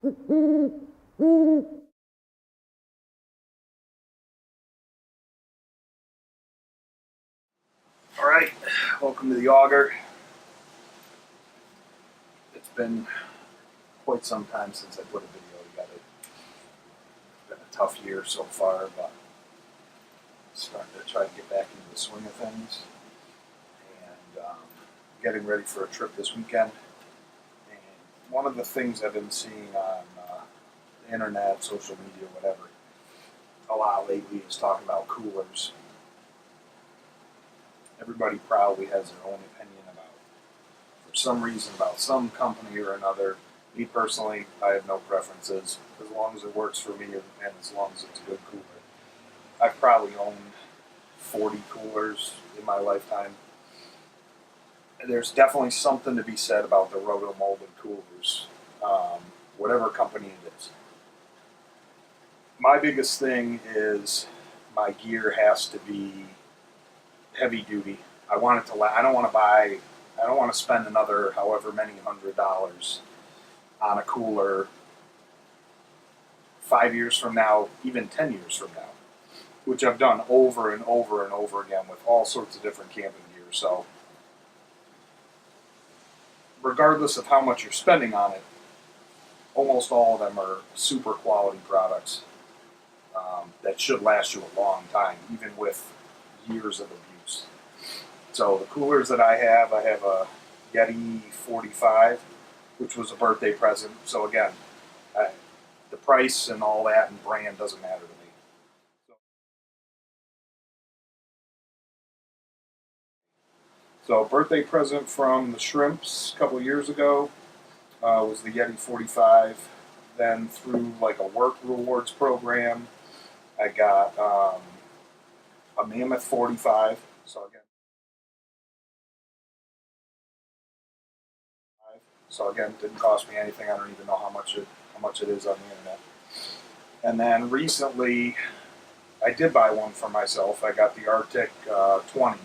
Alright, welcome to the auger. It's been quite some time since I put a video together. It's been a tough year so far, but starting to try to get back into the swing of things. And getting ready for a trip this weekend. And one of the things I've been seeing on the internet, social media, whatever, a lot lately is talking about coolers. Everybody probably has their own opinion about, for some reason, about some company or another. Me personally, I have no preferences, as long as it works for me and as long as it's a good cooler. I've probably owned 40 coolers in my lifetime. And there's definitely something to be said about the roto-molded coolers, whatever company it is. My biggest thing is my gear has to be heavy duty. I want it to. I don't want to spend another however many $100s on a cooler 5 years from now, even 10 years from now, which I've done over and over and over again with all sorts of different camping gear. So, regardless of how much you're spending on it, almost all of them are super quality products that should last you a long time, even with years of abuse. So the coolers that I have a Yeti 45, which was a birthday present. So again, the price and all that and brand doesn't matter to me. So birthday present from the Shrimps a couple of years ago was the Yeti 45. Then through like a work rewards program, I got a Mammoth 45. So again, didn't cost me anything. I don't even know how much it is on the internet. And then recently, I did buy one for myself. I got the Arctic 20.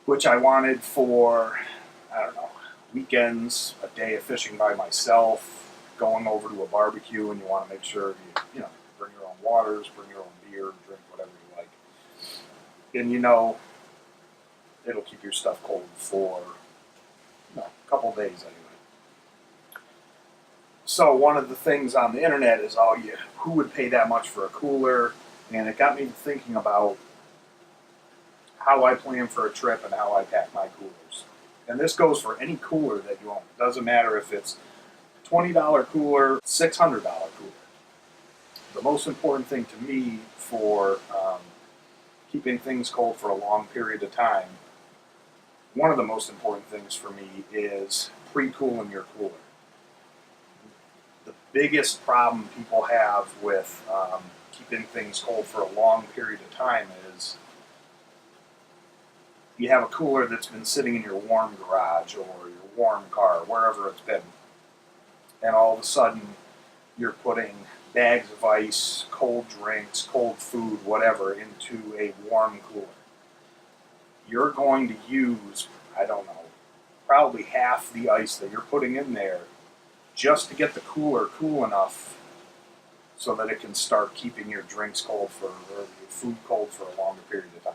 Which I wanted for, I don't know, weekends, a day of fishing by myself, going over to a barbecue, and you want to make sure you bring your own waters, bring your own beer, drink whatever you like. And it'll keep your stuff cold for a couple days anyway. So one of the things on the internet is, who would pay that much for a cooler? And it got me thinking about how I plan for a trip and how I pack my coolers. And this goes for any cooler that you own. It doesn't matter if it's a $20 cooler, $600 cooler. The most important thing to me for keeping things cold for a long period of time, one of the most important things for me is pre-cooling your cooler. The biggest problem people have with keeping things cold for a long period of time is you have a cooler that's been sitting in your warm garage or your warm car, wherever it's been, and all of a sudden you're putting bags of ice, cold drinks, cold food, whatever, into a warm cooler. You're going to use, I don't know, probably half the ice that you're putting in there just to get the cooler cool enough so that it can start keeping your drinks cold or your food cold for a longer period of time.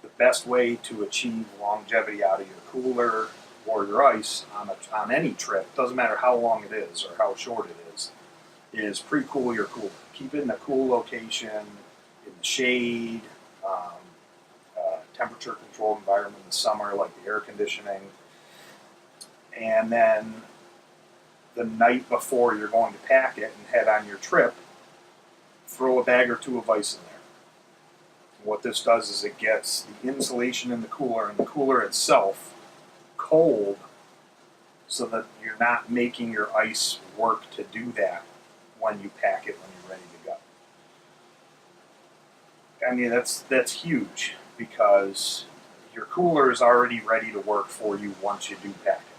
The best way to achieve longevity out of your cooler or your ice on any trip, doesn't matter how long it is or how short it is pre-cool your cooler. Keep it in a cool location, in the shade, temperature-controlled environment in the summer, like the air conditioning. And then the night before you're going to pack it and head on your trip, throw a bag or two of ice in there. What this does is it gets the insulation in the cooler and the cooler itself cold so that you're not making your ice work to do that when you pack it when you're ready to go. I mean, that's huge because your cooler is already ready to work for you once you do pack it.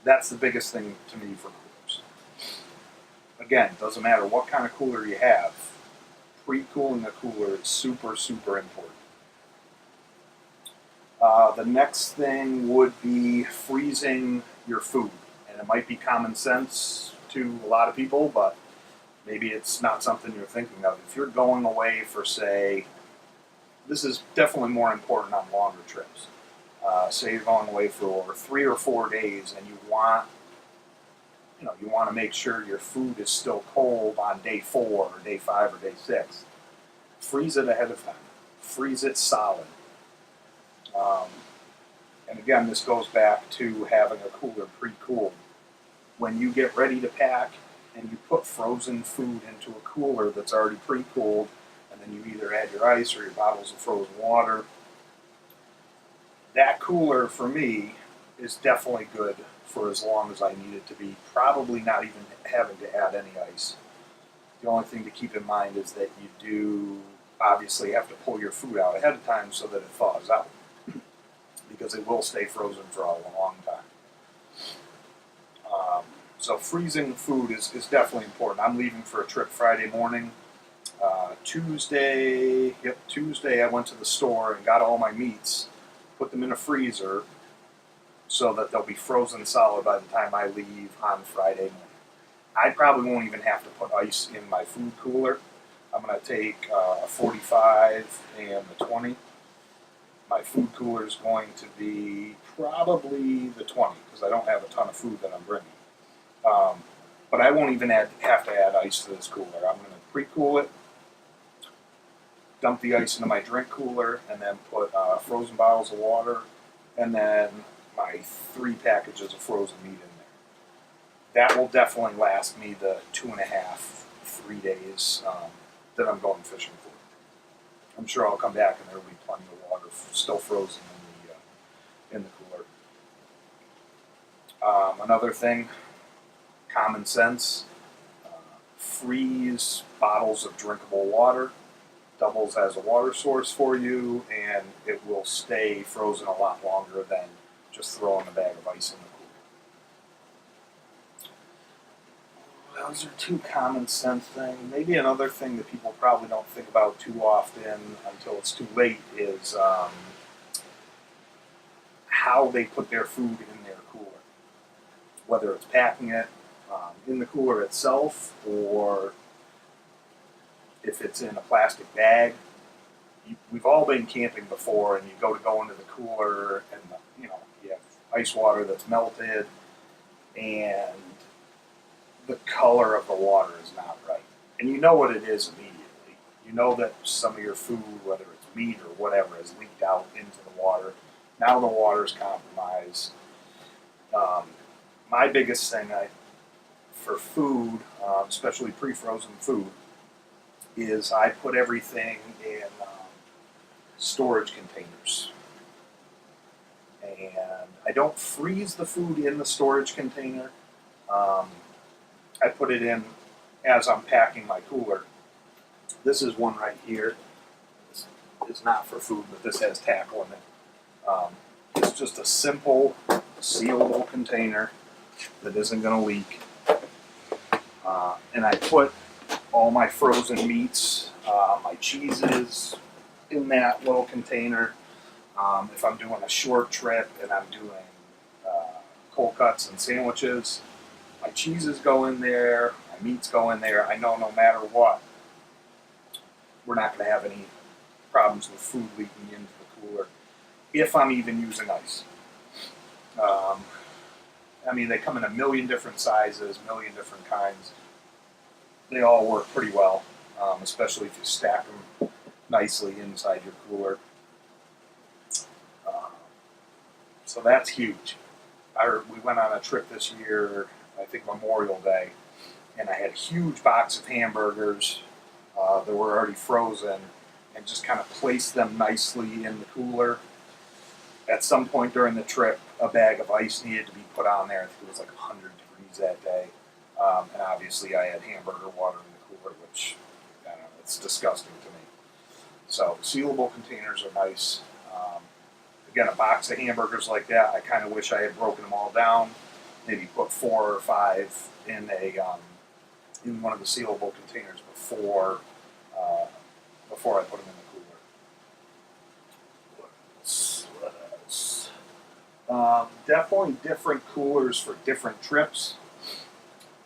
That's the biggest thing to me for coolers. Again, doesn't matter what kind of cooler you have, Pre-cooling a cooler is super, super important. The next thing would be freezing your food. And it might be common sense to a lot of people, but maybe it's not something you're thinking of. If you're going away for, say, this is definitely more important on longer trips. Say you're going away for 3 or 4 days and you want to make sure your food is still cold on day 4 or day 5 or day 6. Freeze it ahead of time. Freeze it solid. And again, this goes back to having a cooler pre-cooled. When you get ready to pack and you put frozen food into a cooler that's already pre-cooled, and then you either add your ice or your bottles of frozen water, that cooler for me is definitely good for as long as I need it to be, probably not even having to add any ice. The only thing to keep in mind is that you do obviously have to pull your food out ahead of time so that it thaws out, because it will stay frozen for a long time. So freezing food is definitely important. I'm leaving for a trip Friday morning. Tuesday I went to the store and got all my meats, put them in a freezer so that they'll be frozen solid by the time I leave on Friday morning. I probably won't even have to put ice in my food cooler. I'm going to take a 45 and a 20. My food cooler is going to be probably the 20 because I don't have a ton of food that I'm bringing. But I won't even have to add ice to this cooler. I'm going to pre-cool it, dump the ice into my drink cooler, and then put frozen bottles of water, and then my 3 packages of frozen meat in there. That will definitely last me the 2.5, 3 days that I'm going fishing for. I'm sure I'll come back and there will be plenty of water still frozen in the cooler. Another thing, common sense, freeze bottles of drinkable water. Doubles as a water source for you, and it will stay frozen a lot longer than just throwing a bag of ice in the cooler. Those are 2 common sense things. Maybe another thing that people probably don't think about too often until it's too late is how they put their food in their cooler. Whether it's packing it in the cooler itself, or if it's in a plastic bag. We've all been camping before, and you go into the cooler, and you have ice water that's melted, and the color of the water is not right, and you know what it is immediately. You know that some of your food, whether it's meat or whatever, has leaked out into the water. Now the water's compromised. My biggest thing for food, especially pre-frozen food, is I put everything in storage containers. And I don't freeze the food in the storage container. I put it in as I'm packing my cooler. This is one right here. This is not for food, but this has tackle in it. It's just a simple sealable container that isn't going to leak. And I put all my frozen meats, my cheeses in that little container. If I'm doing a short trip and I'm doing cold cuts and sandwiches, my cheeses go in there, my meats go in there. I know no matter what, we're not going to have any problems with food leaking into the cooler if I'm even using ice. They come in a million different sizes, million different kinds. They all work pretty well, especially if you stack them nicely inside your cooler. So that's huge. We went on a trip this year, I think Memorial Day, and I had a huge box of hamburgers that were already frozen, and just kind of placed them nicely in the cooler. At some point during the trip, a bag of ice needed to be put on there. I think it was like 100 degrees that day. And obviously I had hamburger water in the cooler, which, I don't know, it's disgusting to me. So sealable containers are nice. Again, a box of hamburgers like that, I kind of wish I had broken them all down. Maybe put 4 or 5 in one of the sealable containers before before I put them in the cooler. What else? Definitely different coolers for different trips.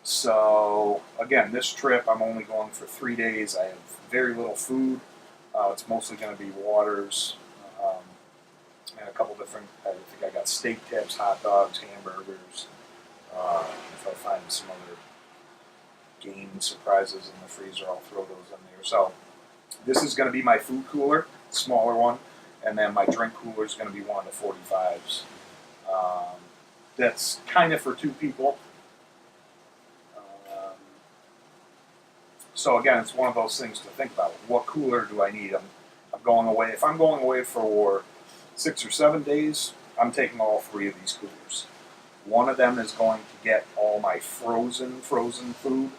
So again, this trip I'm only going for 3 days. I have very little food. It's mostly going to be waters and a couple different. I think I got steak tips, hot dogs, hamburgers. If I find some other game surprises in the freezer, I'll throw those in there. So this is going to be my food cooler, smaller one, and then my drink cooler is going to be one of the 45s. That's kind of for 2 people. So again, it's one of those things to think about. What cooler do I need? I'm going away. If I'm going away for 6 or 7 days, I'm taking all 3 of these coolers. One of them is going to get all my frozen food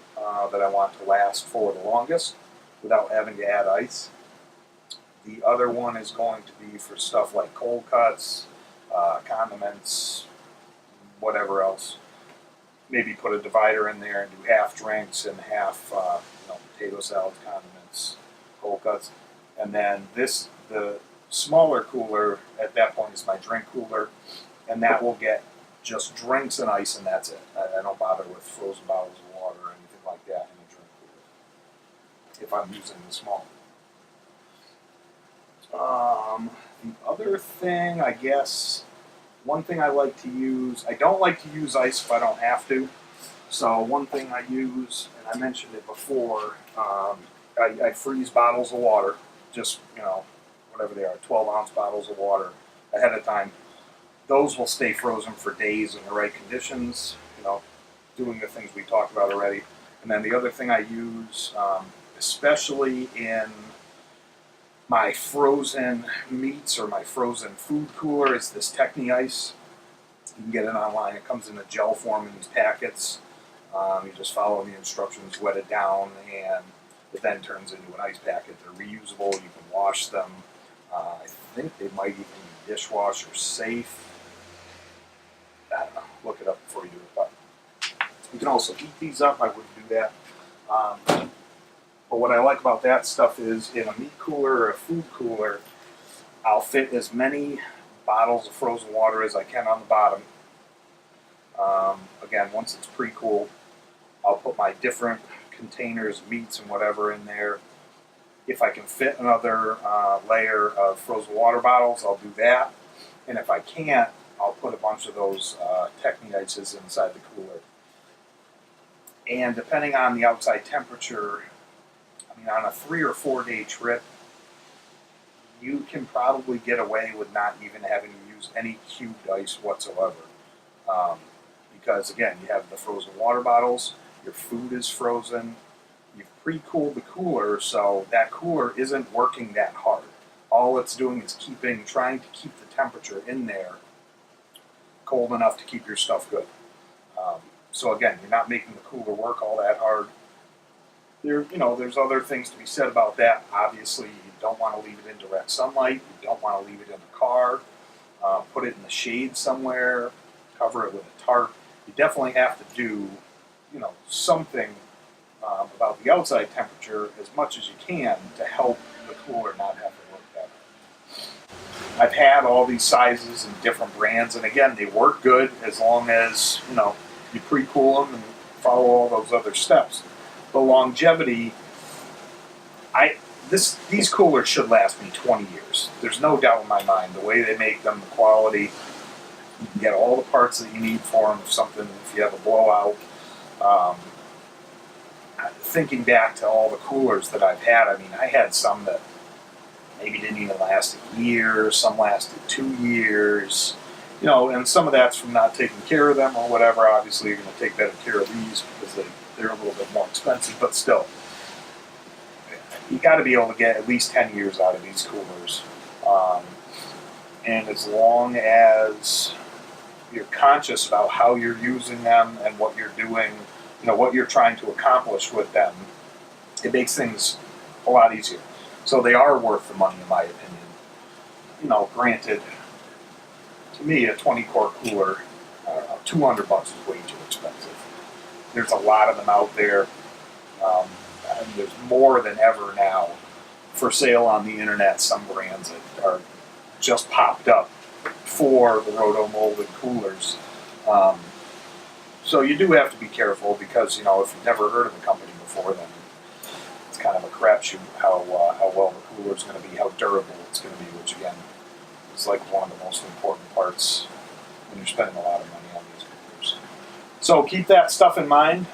that I want to last for the longest without having to add ice. The other one is going to be for stuff like cold cuts, condiments, whatever else. Maybe put a divider in there and do half drinks and half potato salad, condiments, cold cuts. And then the smaller cooler at that point is my drink cooler, and that will get just drinks and ice, and that's it. I don't bother with frozen bottles of water or anything like that in a drink cooler if I'm using the small. The other thing, I guess, one thing I like to use, I don't like to use ice if I don't have to. So one thing I use, and I mentioned it before, I freeze bottles of water, just, whatever they are, 12-ounce bottles of water ahead of time. Those will stay frozen for days in the right conditions, doing the things we talked about already. And then the other thing I use, especially in my frozen meats or my frozen food cooler, is this Techni Ice. You can get it online. It comes in a gel form in these packets. You just follow the instructions, wet it down, and it then turns into an ice packet. They're reusable. You can wash them. I think they might even be dishwasher safe. I don't know. Look it up before you do it. But you can also heat these up. I wouldn't do that. But what I like about that stuff is in a meat cooler or a food cooler, I'll fit as many bottles of frozen water as I can on the bottom. Again, once it's pre-cooled, I'll put my different containers, meats and whatever in there. If I can fit another layer of frozen water bottles, I'll do that. And if I can't, I'll put a bunch of those Techni Ices inside the cooler. And depending on the outside temperature, on a 3 or 4 day trip, you can probably get away with not even having to use any cubed ice whatsoever. Because again, you have the frozen water bottles, your food is frozen, you've pre-cooled the cooler, so that cooler isn't working that hard. All it's doing is trying to keep the temperature in there cold enough to keep your stuff good. So again, you're not making the cooler work all that hard. There's other things to be said about that. Obviously, you don't want to leave it in direct sunlight. You don't want to leave it in the car. Put it in the shade somewhere. Cover it with a tarp. You definitely have to do, something about the outside temperature as much as you can to help the cooler not have to work better. I've had all these sizes and different brands, and again, they work good as long as, you pre-cool them and follow all those other steps. The longevity, these coolers should last me 20 years. There's no doubt in my mind. The way they make them, the quality, you can get all the parts that you need for them. If you have a blowout. Thinking back to all the coolers that I've had, I had some that maybe didn't even last a year. Some lasted 2 years. And some of that's from not taking care of them or whatever. Obviously, you're going to take better care of these because they're a little bit more expensive, but still, you got to be able to get at least 10 years out of these coolers. And as long as you're conscious about how you're using them and what you're doing, what you're trying to accomplish with them, it makes things a lot easier. So they are worth the money, in my opinion. Granted, to me, a 20-quart cooler, $200 is way too expensive. There's a lot of them out there. And there's more than ever now for sale on the internet some brands that are just popped up for the roto-molded coolers. So you do have to be careful because, you know, if you've never heard of the company before, then it's kind of a crapshoot how well the cooler is going to be, how durable it's going to be, which again is like one of the most important parts when you're spending a lot of money on these coolers. So keep that stuff in mind.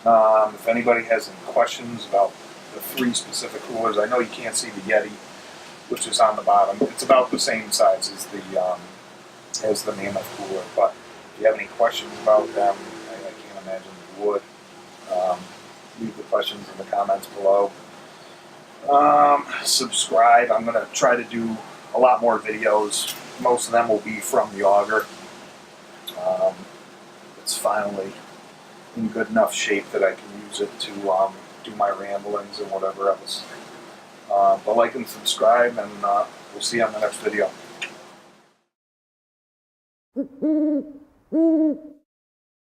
If anybody has any questions about the 3 specific coolers, I know you can't see the Yeti, which is on the bottom. It's about the same size as the Mammoth cooler, but if you have any questions about them, I can't imagine you would. Leave the questions in the comments below. Subscribe. I'm going to try to do a lot more videos. Most of them will be from the auger. It's finally in good enough shape that I can use it to do my ramblings and whatever else. But like and subscribe, and we'll see you on the next video.